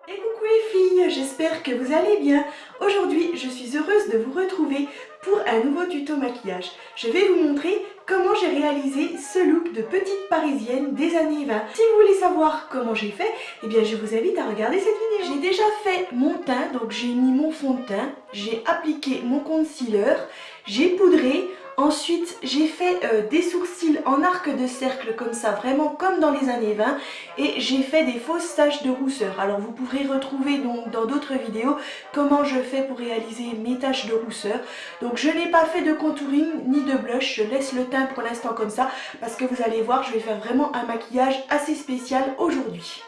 Et coucou les filles, j'espère que vous allez bien. Aujourd'hui, je suis heureuse de vous retrouver pour un nouveau tuto maquillage. Je vais vous montrer comment j'ai réalisé ce look de petite parisienne des années 20. Si vous voulez savoir comment j'ai fait, eh bien je vous invite à regarder cette vidéo. J'ai déjà fait mon teint, donc j'ai mis mon fond de teint, j'ai appliqué mon concealer, j'ai poudré. Ensuite, j'ai fait des sourcils en arc de cercle comme ça, vraiment comme dans les années 20. Et j'ai fait des fausses taches de rousseur. Alors vous pourrez retrouver donc dans d'autres vidéos comment je fais pour réaliser mes taches de rousseur. Donc je n'ai pas fait de contouring ni de blush, je laisse le teint pour l'instant comme ça parce que vous allez voir, je vais faire vraiment un maquillage assez spécial aujourd'hui.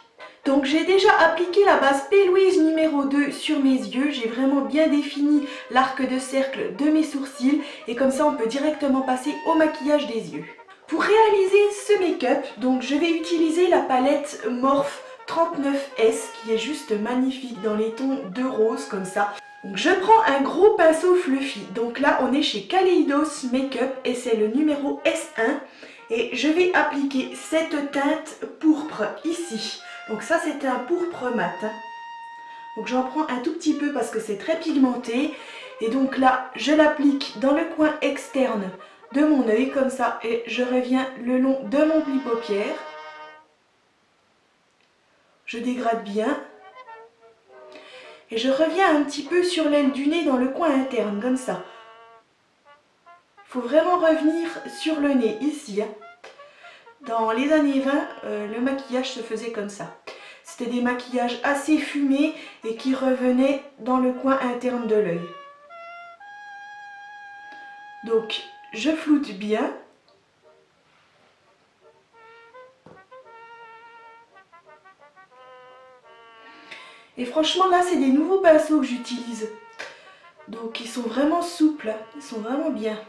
Donc j'ai déjà appliqué la base P. Louise numéro 2 sur mes yeux, j'ai vraiment bien défini l'arc de cercle de mes sourcils et comme ça on peut directement passer au maquillage des yeux. Pour réaliser ce make-up, donc je vais utiliser la palette Morphe 39S qui est juste magnifique dans les tons de rose comme ça. Donc je prends un gros pinceau fluffy, donc là on est chez Kaleidos Makeup et c'est le numéro S1 et je vais appliquer cette teinte pourpre ici. Donc ça c'est un pourpre mat. Donc j'en prends un tout petit peu parce que c'est très pigmenté et donc là je l'applique dans le coin externe de mon œil comme ça et je reviens le long de mon pli paupière. Je dégrade bien et je reviens un petit peu sur l'aile du nez dans le coin interne comme ça. Il faut vraiment revenir sur le nez ici. Dans les années 20, le maquillage se faisait comme ça. C'était des maquillages assez fumés et qui revenaient dans le coin interne de l'œil. Donc je floute bien. Et franchement là c'est des nouveaux pinceaux que j'utilise. Donc ils sont vraiment souples, ils sont vraiment bien.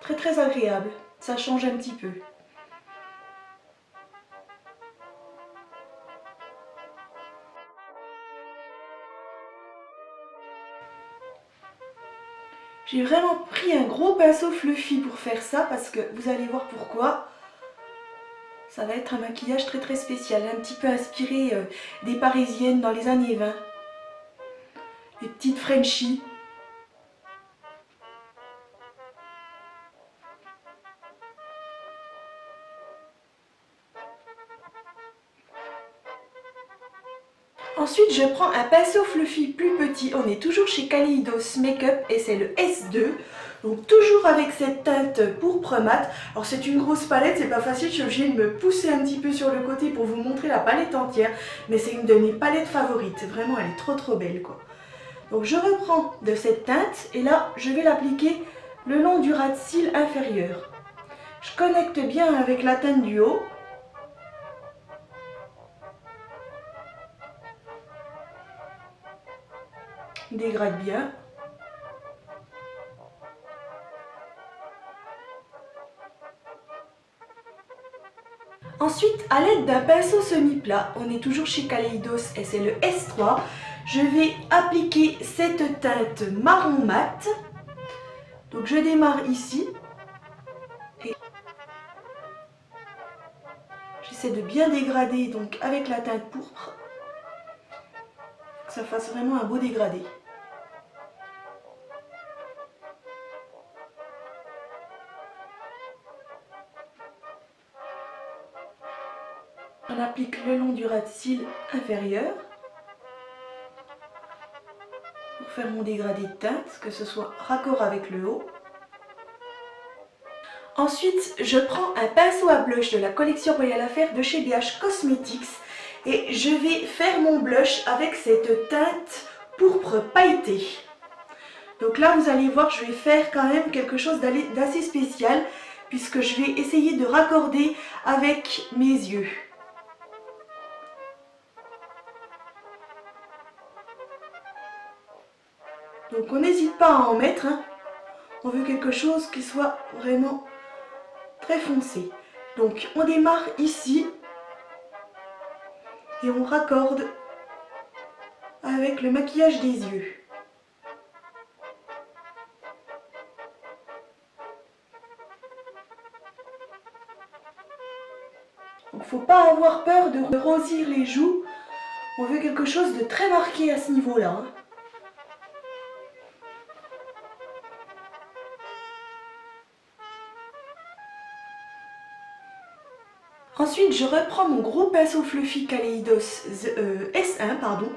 Très très agréables, ça change un petit peu. J'ai vraiment pris un gros pinceau fluffy pour faire ça parce que vous allez voir pourquoi. Ça va être un maquillage très très spécial, un petit peu inspiré des parisiennes dans les années 20. Les petites Frenchies. Ensuite, je prends un pinceau fluffy plus petit. On est toujours chez Kaleidos Makeup et c'est le S2. Donc toujours avec cette teinte pourpre mat. Alors c'est une grosse palette, c'est pas facile, je suis obligée de me pousser un petit peu sur le côté pour vous montrer la palette entière. Mais c'est une de mes palettes favorites. Vraiment, elle est trop trop belle quoi. Donc je reprends de cette teinte et là, je vais l'appliquer le long du ras de cils inférieur. Je connecte bien avec la teinte du haut. Dégrade bien. Ensuite, à l'aide d'un pinceau semi-plat, on est toujours chez Kaleidos et c'est le S3, je vais appliquer cette teinte marron mat. Donc je démarre ici. Et j'essaie de bien dégrader donc avec la teinte pourpre. Que ça fasse vraiment un beau dégradé. On applique le long du ras de cils inférieur. Pour faire mon dégradé de teinte, que ce soit raccord avec le haut. Ensuite, je prends un pinceau à blush de la collection Royal Affair de chez BH Cosmetics et je vais faire mon blush avec cette teinte pourpre pailletée. Donc là, vous allez voir, je vais faire quand même quelque chose d'assez spécial puisque je vais essayer de raccorder avec mes yeux. Donc on n'hésite pas à en mettre, hein. On veut quelque chose qui soit vraiment très foncé. Donc on démarre ici et on raccorde avec le maquillage des yeux. Donc faut pas avoir peur de rosir les joues On veut quelque chose de très marqué à ce niveau-là, hein. Ensuite, je reprends mon gros pinceau Fluffy Kaleidos S1, pardon,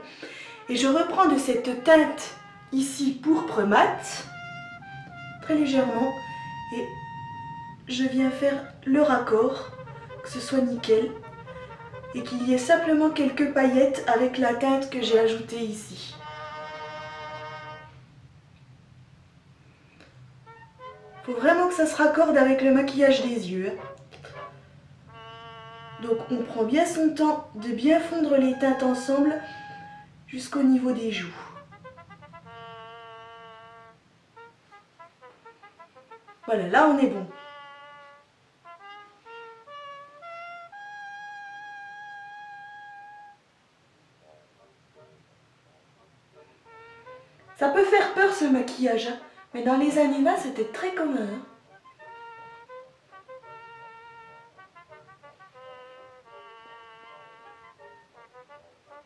et je reprends de cette teinte ici pourpre mat, très légèrement, et je viens faire le raccord, que ce soit nickel, et qu'il y ait simplement quelques paillettes avec la teinte que j'ai ajoutée ici. Faut vraiment que ça se raccorde avec le maquillage des yeux. Donc on prend bien son temps de bien fondre les teintes ensemble jusqu'au niveau des joues. Voilà, là on est bon. Ça peut faire peur ce maquillage, hein, mais dans les années 20 c'était très commun, hein.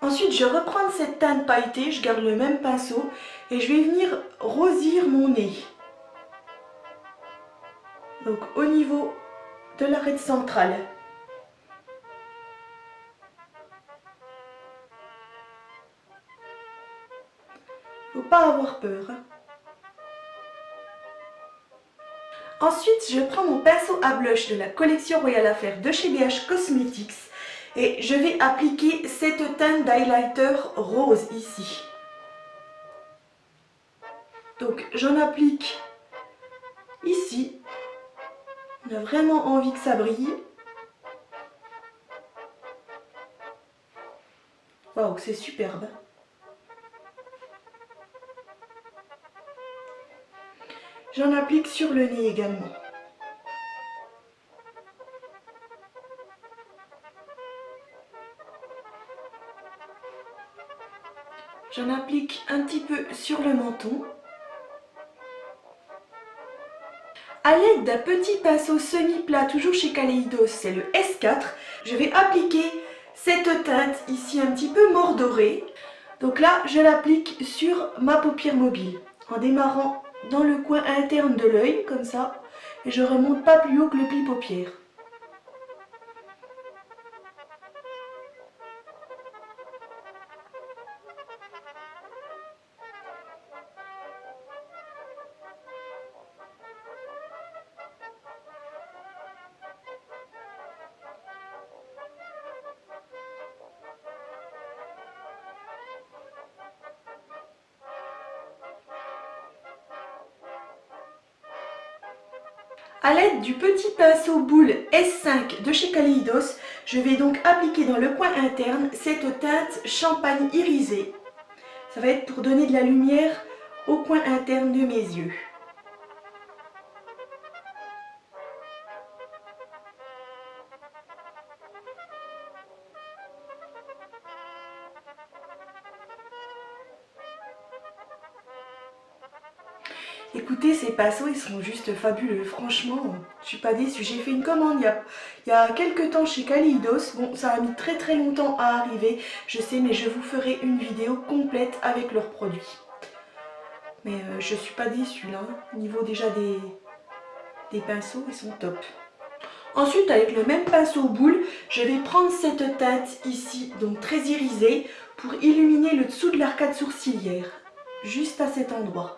Ensuite, je reprends cette teinte pailletée, je garde le même pinceau et je vais venir rosir mon nez. Donc au niveau de l'arête centrale. Faut pas avoir peur, hein. Ensuite, je prends mon pinceau à blush de la collection Royal Affair de chez BH Cosmetics et je vais appliquer cette teinte d'highlighter rose ici. Donc j'en applique ici. On a vraiment envie que ça brille. Waouh, c'est superbe. J'en applique sur le nez également. J'en applique un petit peu sur le menton. A l'aide d'un petit pinceau semi-plat, toujours chez Kaleidos, c'est le S4, je vais appliquer cette teinte ici un petit peu mordorée. Donc là, je l'applique sur ma paupière mobile, en démarrant dans le coin interne de l'œil, comme ça, et je remonte pas plus haut que le pli paupière. A l'aide du petit pinceau boule S5 de chez Kaleidos, je vais donc appliquer dans le coin interne cette teinte champagne irisée. Ça va être pour donner de la lumière au coin interne de mes yeux. Écoutez, ces pinceaux, ils sont juste fabuleux. Franchement, je suis pas déçue. J'ai fait une commande il y a quelques temps chez Kaleidos. Bon, ça a mis très longtemps à arriver, je sais, mais je vous ferai une vidéo complète avec leurs produits. Mais je suis pas déçue là. Au niveau déjà des pinceaux, ils sont top. Ensuite, avec le même pinceau boule, je vais prendre cette teinte ici, donc très irisée, pour illuminer le dessous de l'arcade sourcilière. Juste à cet endroit.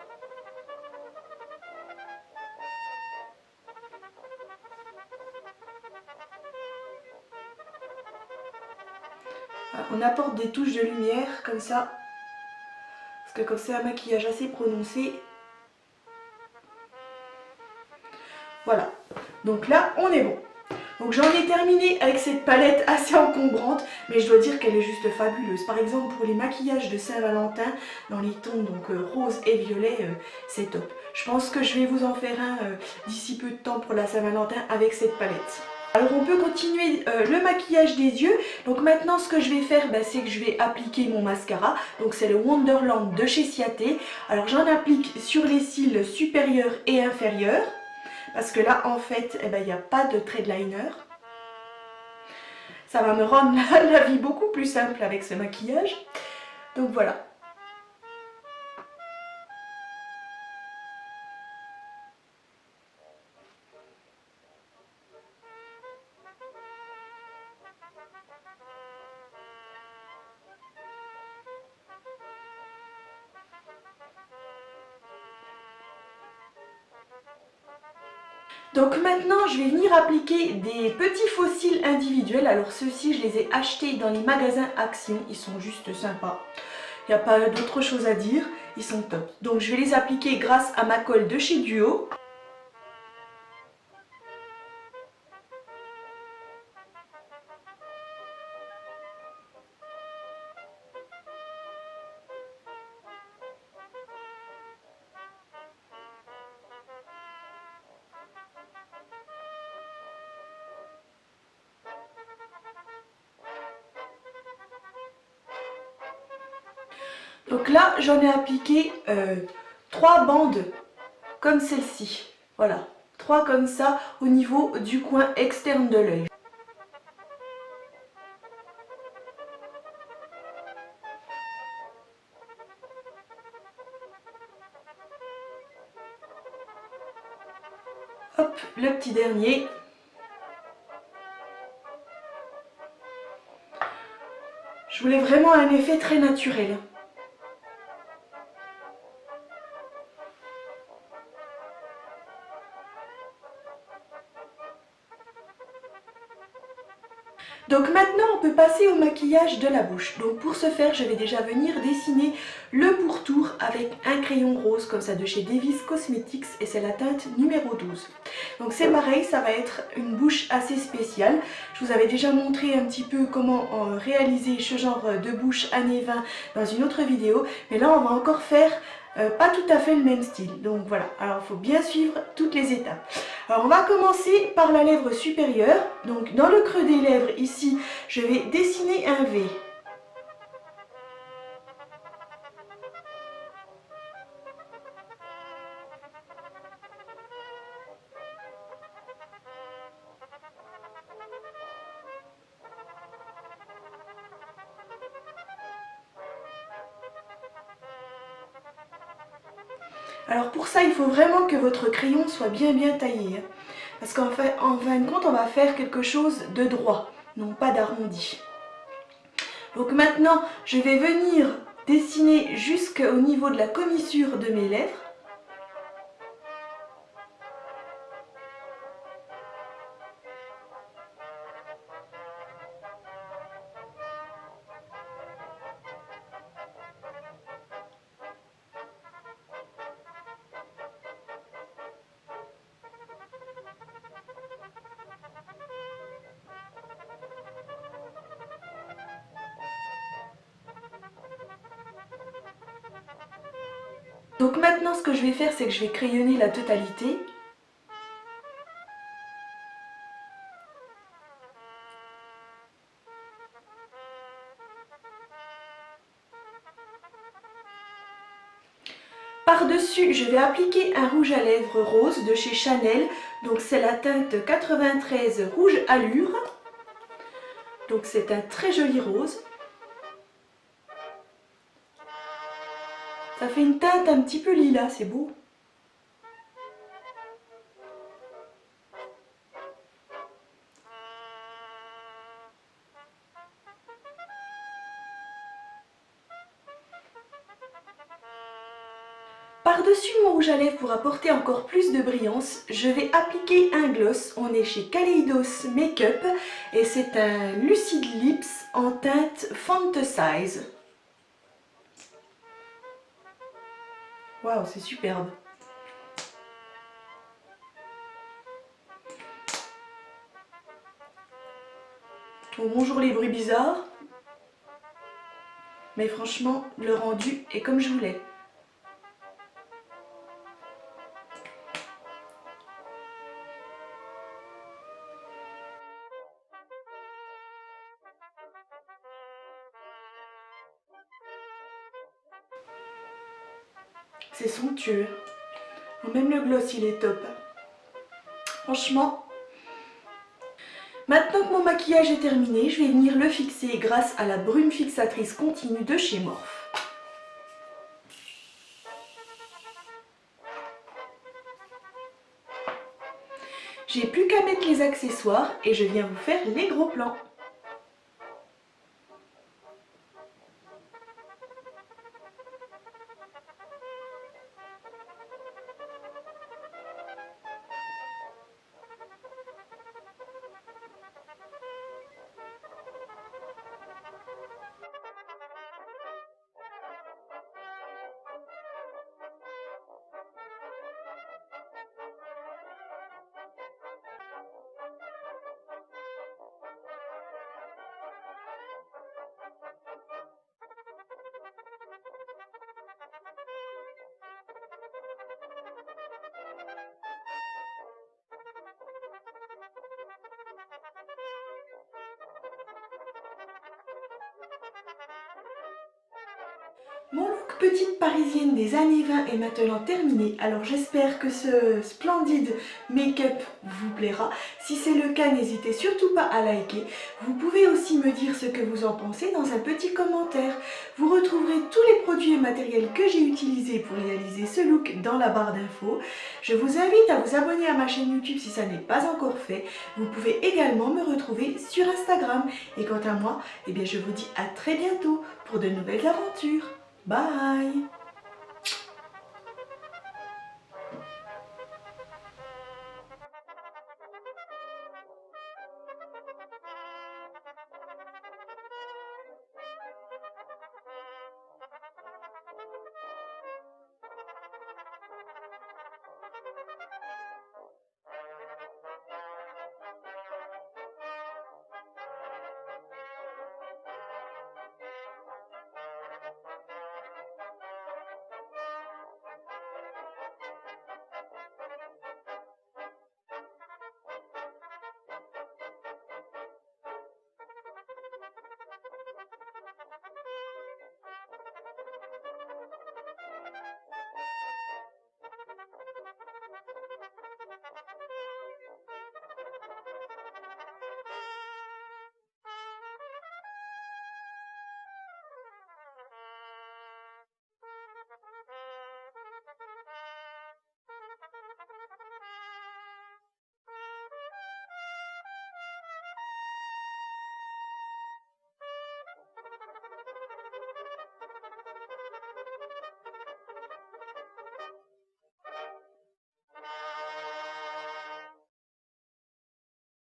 On apporte des touches de lumière comme ça, parce que comme c'est un maquillage assez prononcé, voilà. Donc là, on est bon. Donc j'en ai terminé avec cette palette assez encombrante, mais je dois dire qu'elle est juste fabuleuse. Par exemple, pour les maquillages de Saint-Valentin, dans les tons donc rose et violet, c'est top. Je pense que je vais vous en faire un d'ici peu de temps pour la Saint-Valentin avec cette palette. Alors on peut continuer le maquillage des yeux. Donc maintenant ce que je vais faire, c'est que je vais appliquer mon mascara. Donc c'est le Wonderland de chez Ciaté. Alors j'en applique sur les cils supérieurs et inférieurs. Parce que là en fait, il n'y a pas de trait de liner. Ça va me rendre la vie beaucoup plus simple avec ce maquillage. Donc voilà. Donc maintenant, je vais venir appliquer des petits faux cils individuels. Alors ceux-ci, je les ai achetés dans les magasins Action. Ils sont juste sympas. Il n'y a pas d'autre chose à dire. Ils sont top. Donc je vais les appliquer grâce à ma colle de chez Duo. Donc là, j'en ai appliqué 3 bandes comme celle-ci. Voilà, 3 comme ça au niveau du coin externe de l'œil. Hop, le petit dernier. Je voulais vraiment un effet très naturel. Donc maintenant on peut passer au maquillage de la bouche. Donc pour ce faire je vais déjà venir dessiner le pourtour avec un crayon rose comme ça de chez Davis Cosmetics et c'est la teinte numéro 12. Donc c'est pareil, ça va être une bouche assez spéciale. Je vous avais déjà montré un petit peu comment réaliser ce genre de bouche années 20 dans une autre vidéo. Mais là on va encore faire pas tout à fait le même style. Donc voilà, alors il faut bien suivre toutes les étapes. Alors on va commencer par la lèvre supérieure. Donc dans le creux des lèvres ici, je vais dessiner un V. Alors pour ça, il faut vraiment que votre crayon soit bien taillé. Parce qu'en fait, en fin de compte, on va faire quelque chose de droit, non pas d'arrondi. Donc maintenant, je vais venir dessiner jusqu'au niveau de la commissure de mes lèvres. Donc maintenant, ce que je vais faire, c'est que je vais crayonner la totalité. Par-dessus, je vais appliquer un rouge à lèvres rose de chez Chanel. Donc c'est la teinte 93 Rouge Allure. Donc c'est un très joli rose. Ça fait une teinte un petit peu lilas, c'est beau. Par-dessus mon rouge à lèvres pour apporter encore plus de brillance, je vais appliquer un gloss. On est chez Kaleidos Makeup et c'est un Lucid Lips en teinte Fantasize. Waouh, c'est superbe. Bon, bonjour les bruits bizarres. Mais franchement, le rendu est comme je voulais. C'est somptueux. Même le gloss, il est top. Franchement. Maintenant que mon maquillage est terminé, je vais venir le fixer grâce à la brume fixatrice continue de chez Morphe. J'ai plus qu'à mettre les accessoires et je viens vous faire les gros plans. Mon look petite parisienne des années 20 est maintenant terminé, alors j'espère que ce splendide make-up vous plaira. Si c'est le cas, n'hésitez surtout pas à liker. Vous pouvez aussi me dire ce que vous en pensez dans un petit commentaire. Vous retrouverez tous les produits et matériels que j'ai utilisés pour réaliser ce look dans la barre d'infos. Je vous invite à vous abonner à ma chaîne YouTube si ça n'est pas encore fait. Vous pouvez également me retrouver sur Instagram. Et quant à moi, je vous dis à très bientôt pour de nouvelles aventures. Bye!